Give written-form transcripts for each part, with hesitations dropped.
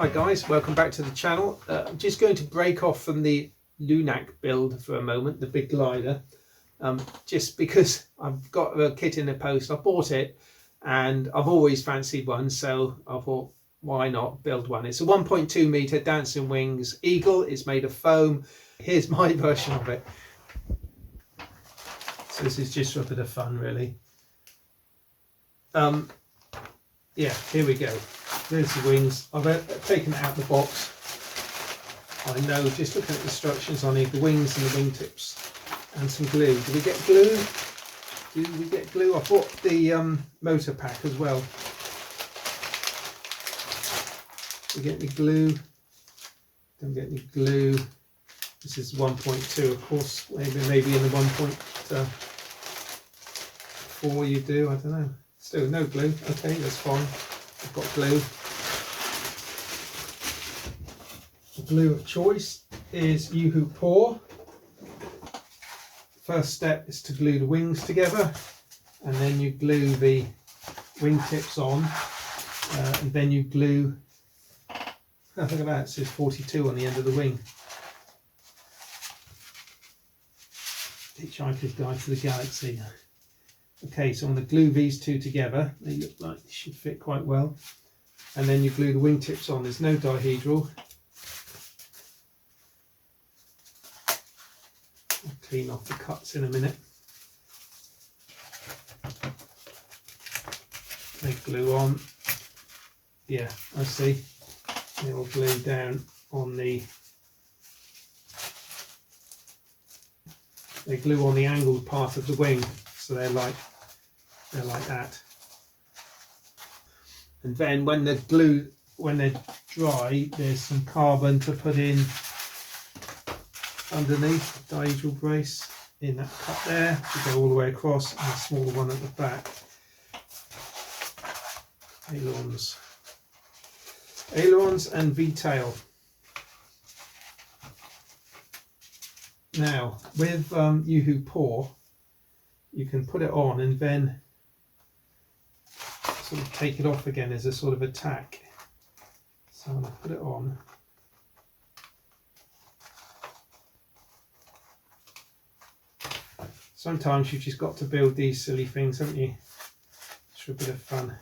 Hi guys, welcome back to the channel. I'm just going to break off from the Lunac build for a moment, the big glider, just because I've got a kit in the post. I bought it and I've always fancied one, so I thought why not build one. It's a 1.2 meter Dancing Wings Eagle. It's made of foam. Here's my version of it. So this is just for a bit of fun really. Yeah, here we go. There's the wings. I've taken it out of the box. I know, just looking at the instructions, I need the wings and the wingtips and some glue. Do we get glue? Do we get glue? I bought the motor pack as well. Do we get any glue? Don't get any glue. This is 1.2, of course. Maybe in the 1.4 you do. I don't know. Still no glue. Okay, that's fine. I've got glue. The glue of choice is U-Hu-Por. First step is to glue the wings together, and then you glue the wingtips on, and then you glue. Oh, look at that! It says 42 on the end of the wing. Hitchhiker's Guide to the Galaxy. Okay, so I'm going to glue these two together. They look like they should fit quite well. And then you glue the wingtips on. There's no dihedral. I'll clean off the cuts in a minute. They glue on. Yeah, I see. They will glue down on the. They glue on the angled part of the wing, so they're like that. And then when they're dry, there's some carbon to put in underneath the dihedral brace in that cut there to go all the way across, and a smaller one at the back. Ailerons and V-tail. Now with U-Hu-Por, you can put it on and then sort of take it off again as a sort of a tack. So I'm going to put it on. Sometimes you've just got to build these silly things, haven't you? It's for a bit of fun.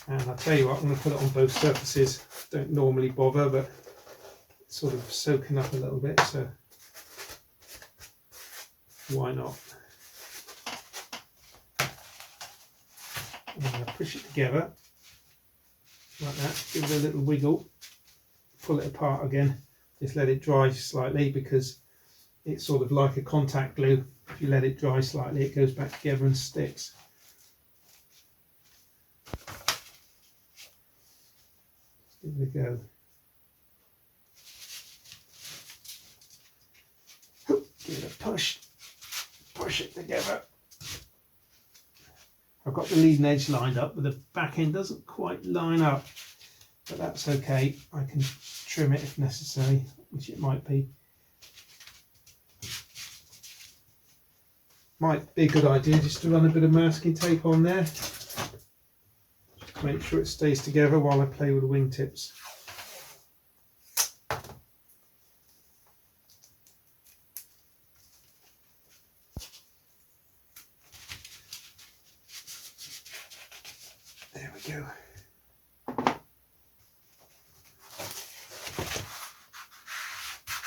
And I'll tell you what, I'm going to put it on both surfaces. Don't normally bother, but it's sort of soaking up a little bit, so why not? I'm going to push it together like that, give it a little wiggle, pull it apart again, just let it dry slightly because it's sort of like a contact glue. If you let it dry slightly, it goes back together and sticks. Give it a go. Give it a push it together. I've got the leading edge lined up, but the back end doesn't quite line up, but that's okay. I can trim it if necessary, which it might be. Might be a good idea just to run a bit of masking tape on there, just to make sure it stays together while I play with the wingtips. There we go.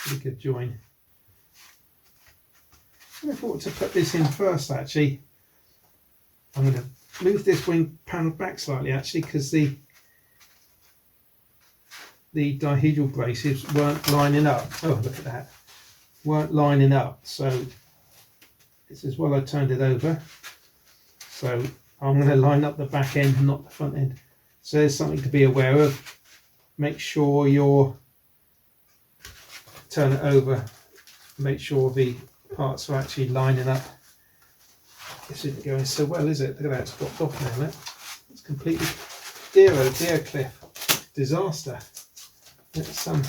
Pretty good join. I thought to put this in first actually. I'm going to move this wing panel back slightly actually because the dihedral braces weren't lining up. Oh, look at that. Weren't lining up. So this is while I turned it over. So I'm going to line up the back end and not the front end. So there's something to be aware of. Make sure turn it over. Make sure the parts are actually lining up. This isn't going so well, is it? Look at that, it's dropped off now. Look. It's completely dear, oh dear, Cliff. Disaster. Let's oh,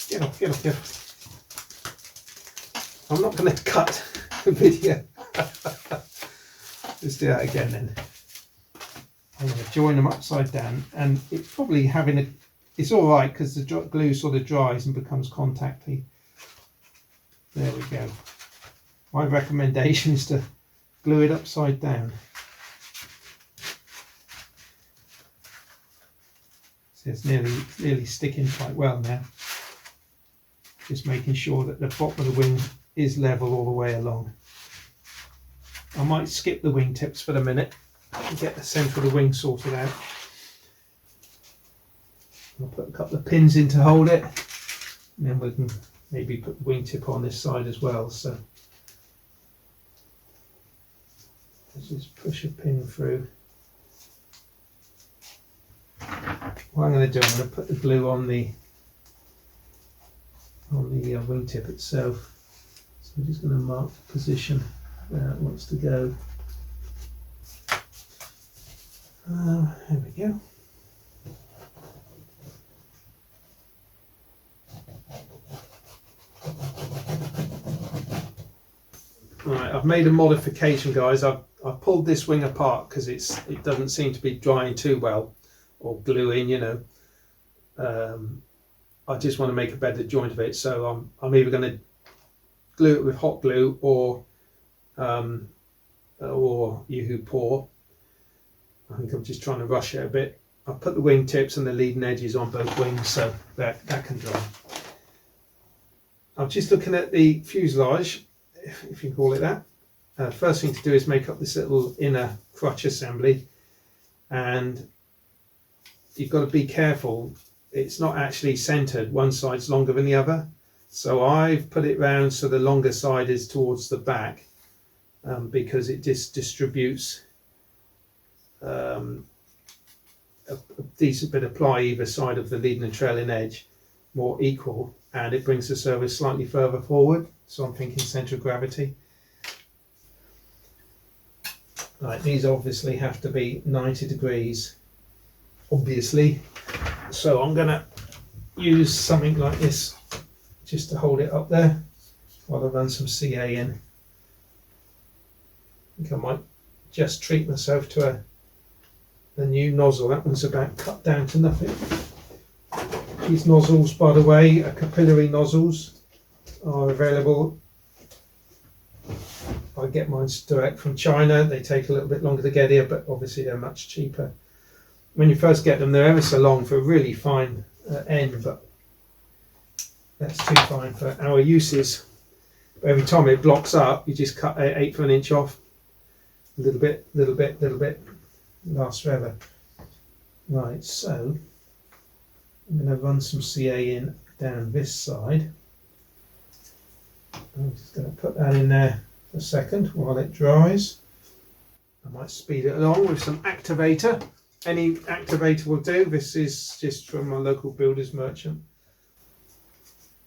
get off. I'm not going to cut the video. Let's do that again then. I'm going to join them upside down, and it's probably it's all right because the glue sort of dries and becomes contacty. There we go. My recommendation is to glue it upside down. So it's nearly sticking quite well now. Just making sure that the bottom of the wing is level all the way along. I might skip the wingtips for a minute and get the centre of the wing sorted out. I'll put a couple of pins in to hold it, and then we can maybe put the wingtip on this side as well. So let's just push a pin through. What I'm going to do, I'm going to put the glue on the wingtip itself. So I'm just going to mark the position where it wants to go. There we go. Right, I've made a modification, guys. I've pulled this wing apart because it doesn't seem to be drying too well, or gluing, you know. I just want to make a better joint of it, so I'm either going to glue it with hot glue or Yoo-Hoo Pour. I think I'm just trying to rush it a bit. I've put the wing tips and the leading edges on both wings, so that can dry. I'm just looking at the fuselage, if you can call it that. First thing to do is make up this little inner crutch assembly, and you've got to be careful. It's not actually centered. One side's longer than the other, so I've put it round so the longer side is towards the back, because it just distributes a decent bit of ply either side of the leading and trailing edge more equal, and it brings the service slightly further forward. So I'm thinking centre of gravity. Right, these obviously have to be 90 degrees, obviously. So I'm going to use something like this just to hold it up there while I run some CA in. I think I might just treat myself to a new nozzle. That one's about cut down to nothing. These nozzles, by the way, are capillary nozzles, are available. I get mine direct from China. They take a little bit longer to get here, but obviously they're much cheaper. When you first get them, they're ever so long for a really fine end, but that's too fine for our uses. But every time it blocks up, you just cut 1/8 of an inch off. A little bit, lasts forever. Right, so I'm going to run some CA in down this side. I'm just going to put that in there for a second while it dries. I might speed it along with some activator. Any activator will do. This is just from my local builder's merchant.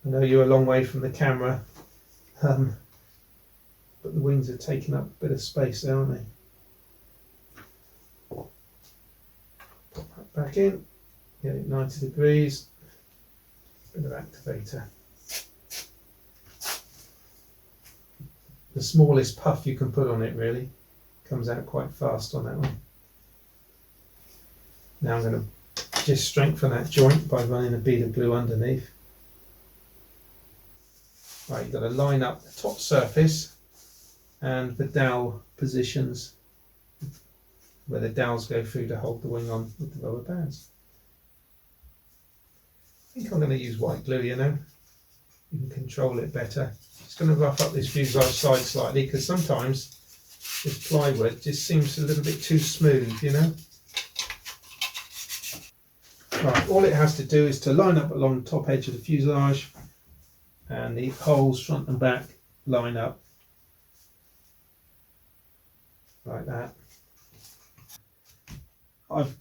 I know you're a long way from the camera, but the wings are taking up a bit of space there, aren't they? Put that back in, get it 90 degrees, bit of activator. The smallest puff you can put on it really comes out quite fast on that one. Now I'm going to just strengthen that joint by running a bead of glue underneath. Right, you've got to line up the top surface and the dowel positions where the dowels go through to hold the wing on with the rubber bands. I think I'm going to use white glue, you know. You can control it better. Just going to rough up this fuselage side slightly because sometimes this plywood just seems a little bit too smooth, you know. Right, all it has to do is to line up along the top edge of the fuselage, and the holes front and back line up like that. I've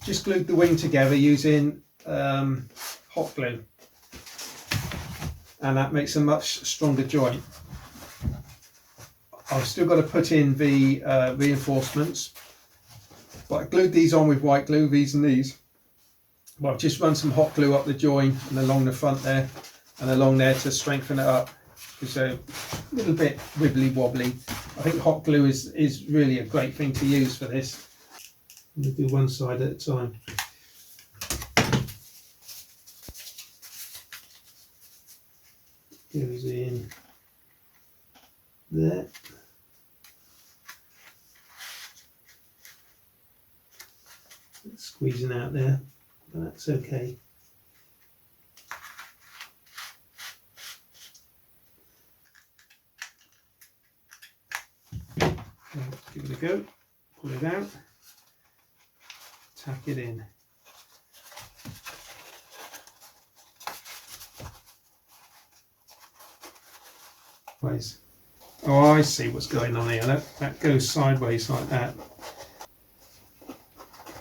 just glued the wing together using hot glue, and that makes a much stronger joint. I've still got to put in the reinforcements, but I glued these on with white glue, these and these. Well, I've just run some hot glue up the join and along the front there and along there to strengthen it up. It's a little bit wibbly wobbly. I think hot glue is really a great thing to use for this. I'm going to do one side at a time. Goes in there. It's squeezing out there, but that's okay. Give it a go, pull it out, tack it in. Oh, I see what's going on here. That goes sideways like that.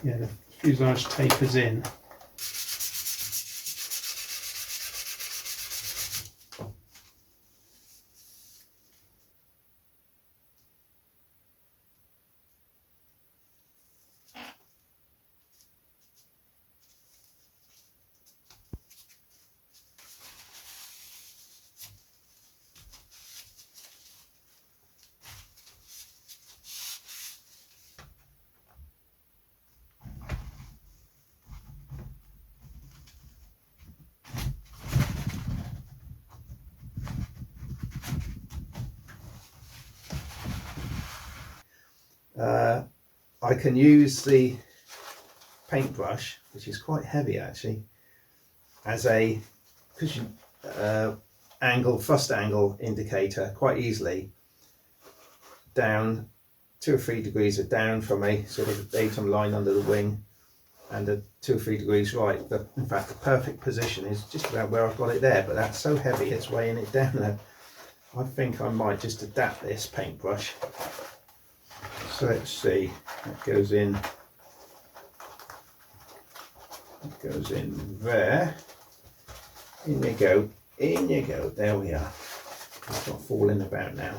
Yeah, the fuselage tapers in. I can use the paintbrush, which is quite heavy actually, as a cushion thrust angle indicator quite easily, down 2 or 3 degrees of down from a sort of datum line under the wing, and a 2 or 3 degrees right. In fact, the perfect position is just about where I've got it there, but that's so heavy it's weighing it down there. I think I might just adapt this paintbrush. So let's see, that goes in there. In you go, there we are. It's not falling about now.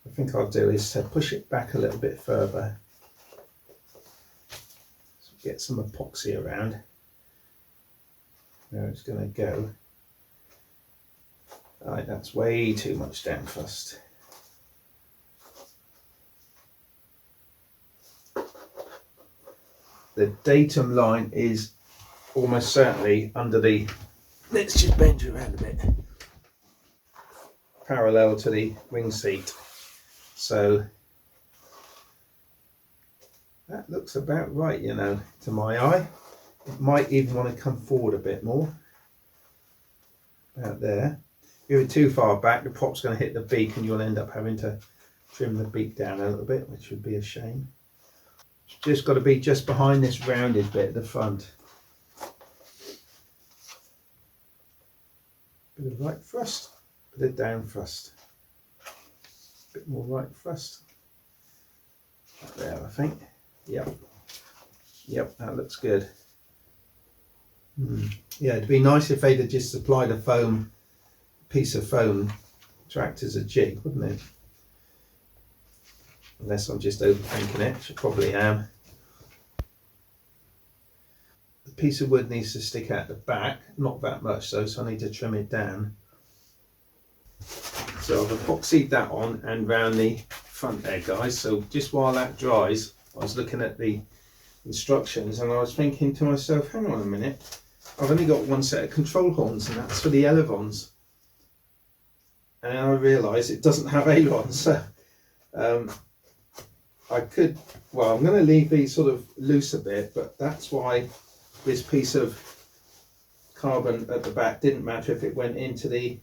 I think I'll do is push it back a little bit further. So get some epoxy around where it's going to go. Right, that's way too much down thrust. The datum line is almost certainly under the, let's just bend you around a bit, parallel to the wing seat. So that looks about right, you know, to my eye. It might even want to come forward a bit more. About there. If you're too far back, the prop's going to hit the beak and you'll end up having to trim the beak down a little bit, which would be a shame. It's just got to be just behind this rounded bit at the front. Bit of right thrust, bit of down thrust. Bit more right thrust. Right there, I think. Yep, that looks good. Yeah, it'd be nice if they'd have just supplied a piece of foam to act as a jig, wouldn't it? Unless I'm just overthinking it, which I probably am. The piece of wood needs to stick out the back, not that much though, so I need to trim it down. So I've epoxied that on and round the front there, guys. So just while that dries, I was looking at the instructions and I was thinking to myself, hang on a minute, I've only got one set of control horns and that's for the elevons. And I realised it doesn't have ailerons. So I could, well, I'm going to leave these sort of loose a bit, but that's why this piece of carbon at the back didn't matter if it went into the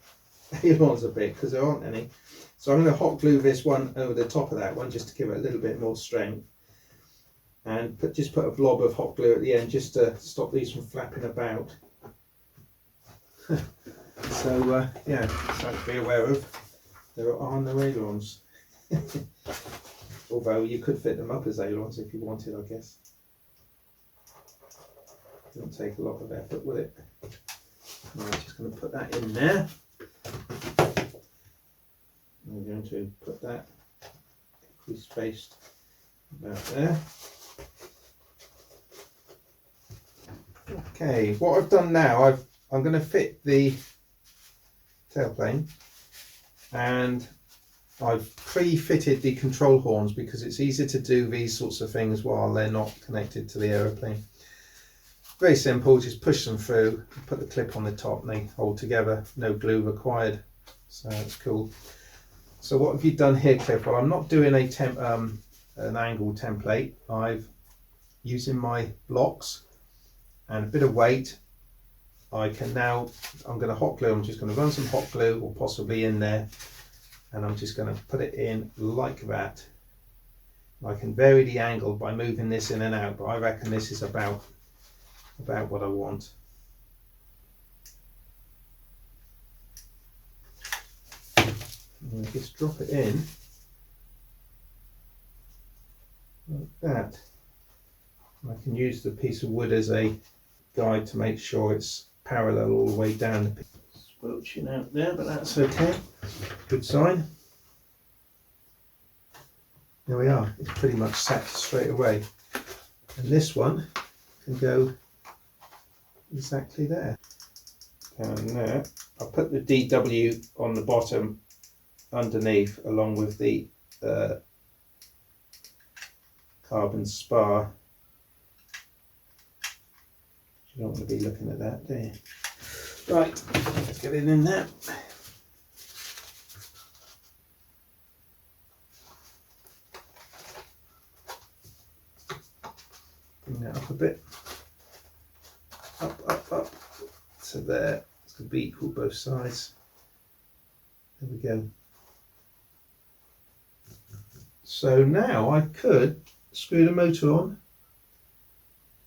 ailerons a bit, because there aren't any. So I'm going to hot glue this one over the top of that one just to give it a little bit more strength, and just put a blob of hot glue at the end just to stop these from flapping about. So yeah, something to be aware of. There are no ailerons. Although you could fit them up as ailerons if you wanted, I guess. Doesn't take a lot of effort, will it? I'm just going to put that in there. I'm going to put that equally spaced about there. Okay, what I've done now, I'm going to fit the tailplane, and I've pre-fitted the control horns because it's easier to do these sorts of things while they're not connected to the aeroplane. Very simple, just push them through, put the clip on the top and they hold together, no glue required, so that's cool. So what have you done here, Cliff? Well, I'm not doing an angle template. I've using my blocks and a bit of weight. I'm going to hot glue, I'm just going to run some hot glue or possibly in there, and I'm just going to put it in like that. I can vary the angle by moving this in and out, but I reckon this is about what I want. And I just drop it in like that. I can use the piece of wood as a guide to make sure it's parallel all the way down. Squelching out there, but that's okay. Good sign. There we are. It's pretty much set straight away. And this one can go exactly there. And there. I'll put the DW on the bottom underneath along with the carbon spar. You don't want to be looking at that, do you? Right, let's get it in there. Bring that up a bit. Up. So there. It's going to be equal both sides. There we go. So now I could screw the motor on,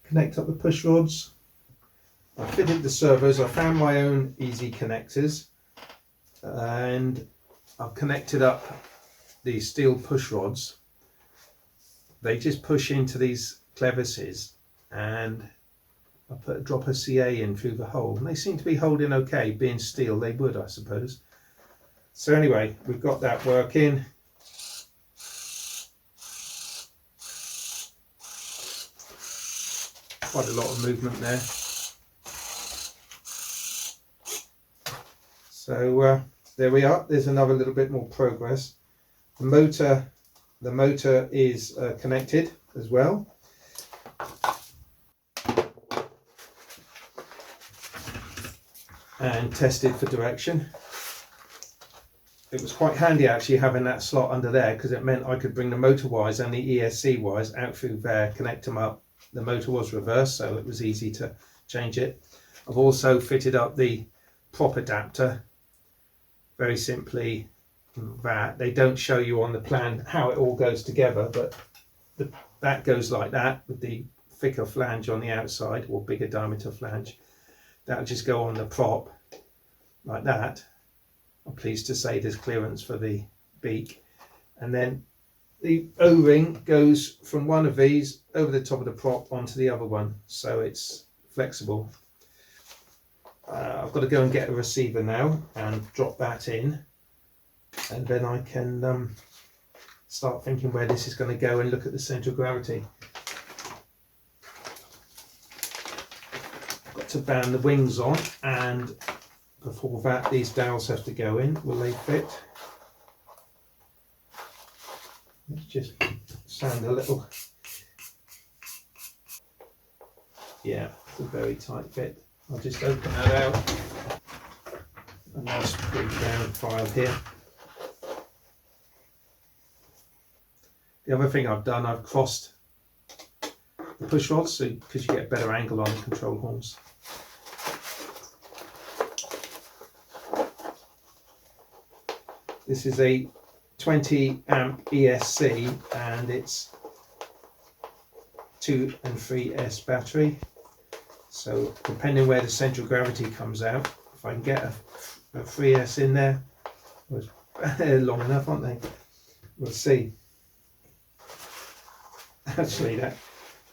connect up the push rods. I fitted the servos. I found my own easy connectors and I've connected up these steel push rods. They just push into these clevises and I put a drop of CA in through the hole and they seem to be holding okay. Being steel, they would, I suppose. So anyway, we've got that working. Quite a lot of movement there. So there we are. There's another little bit more progress. The motor is connected as well. And tested for direction. It was quite handy actually having that slot under there because it meant I could bring the motor wires and the ESC wires out through there, connect them up. The motor was reversed, so it was easy to change it. I've also fitted up the prop adapter. Very simply that. They don't show you on the plan how it all goes together, but that goes like that with the thicker flange on the outside or bigger diameter flange. That'll just go on the prop like that. I'm pleased to say there's clearance for the beak. And then the O-ring goes from one of these over the top of the prop onto the other one, so it's flexible. I've got to go and get a receiver now and drop that in, and then I can start thinking where this is going to go and look at the centre of gravity. Got to band the wings on, and before that these dowels have to go in. Will they fit? Let's just sand a little. Yeah, it's a very tight fit. I'll just open that out. A nice big round file here. The other thing I've done, I've crossed the push rods so because you get a better angle on the control horns. This is a 20 amp ESC and it's 2 and 3S battery. So depending where the central gravity comes out, if I can get a 3S in there, they're long enough, aren't they? We'll see. Actually,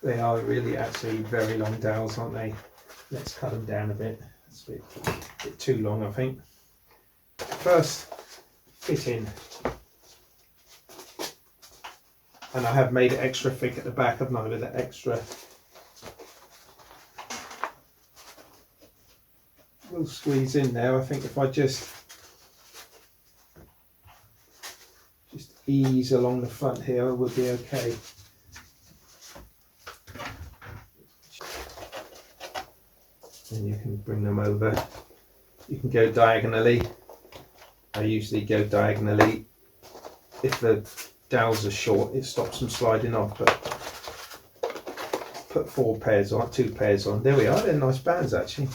they are really actually very long dowels, aren't they? Let's cut them down a bit. It's a bit too long, I think. First, fit in. And I have made it extra thick at the back, haven't I, with that extra. We'll squeeze in there. I think if I just ease along the front here would be okay. And you can bring them over. You can go diagonally. I usually go diagonally. If the dowels are short, it stops them sliding off, but put 4 pairs on, 2 pairs on. There we are, they're nice bands actually.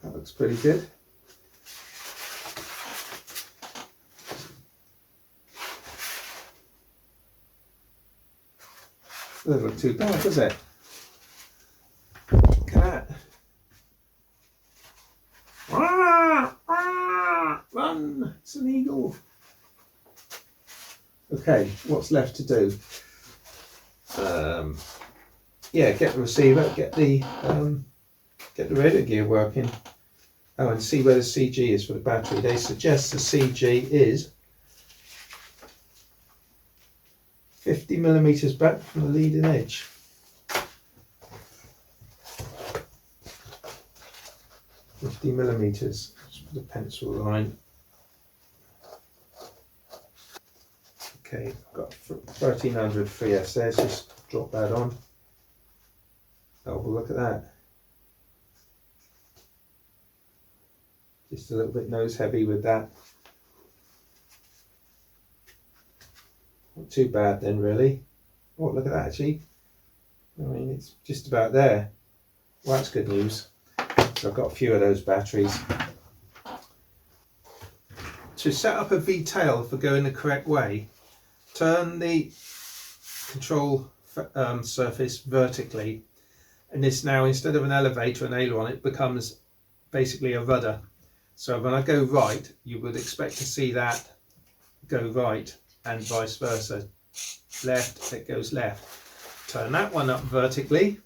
That looks pretty good. Doesn't look too bad, does it? Look at that. Run! It's an eagle. Okay, what's left to do? Yeah, get the receiver, get the radio gear working. Oh, and see where the CG is for the battery. They suggest the CG is 50 millimeters back from the leading edge. $50mm. Just put a pencil line. Okay, I've got 1300 free SS. Just drop that on. Oh, well, look at that. Just a little bit nose heavy with that. Not too bad then, really. Oh, look at that actually. I mean, it's just about there. Well, that's good news. So I've got a few of those batteries. To set up a V-tail for going the correct way, turn the control surface vertically, and this now, instead of an elevator and aileron, it becomes basically a rudder. So when I go right, you would expect to see that go right, and vice versa. Left, it goes left. Turn that one up vertically,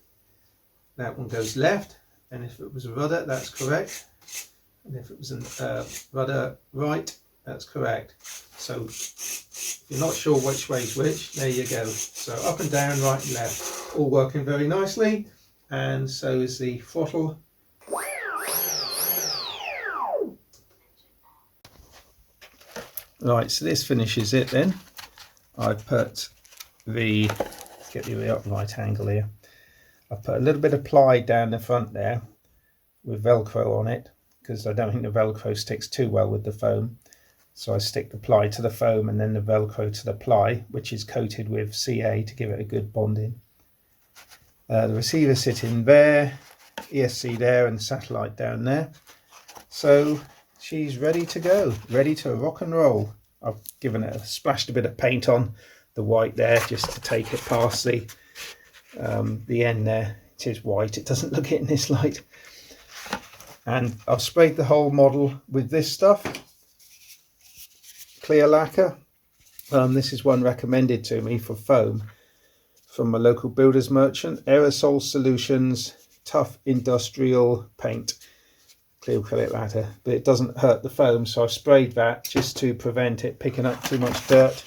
that one goes left, and if it was a rudder, that's correct. And if it was a rudder right, that's correct. So if you're not sure which way is which, there you go. So up and down, right and left, all working very nicely. And so is the throttle. Right, so this finishes it then. I've put the, get the right angle here. I've put a little bit of ply down the front there with Velcro on it, because I don't think the Velcro sticks too well with the foam. So I stick the ply to the foam and then the Velcro to the ply, which is coated with CA to give it a good bonding. The receiver sitting there, ESC there, and satellite down there. So she's ready to go, ready to rock and roll. I've given it splashed a bit of paint on the white there just to take it past the end there. It is white, it doesn't look it in this light. And I've sprayed the whole model with this stuff, clear lacquer. This is one recommended to me for foam from a local builder's merchant. Aerosol Solutions Tough Industrial Paint, clear acrylic lacquer, but it doesn't hurt the foam, so I've sprayed that just to prevent it picking up too much dirt,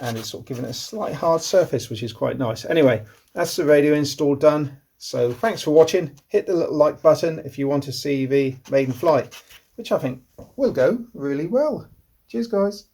and it's sort of giving it a slight hard surface, which is quite nice. Anyway, that's the radio install done. So thanks for watching. Hit the little like button if you want to see the maiden flight, which I think will go really well. Cheers guys.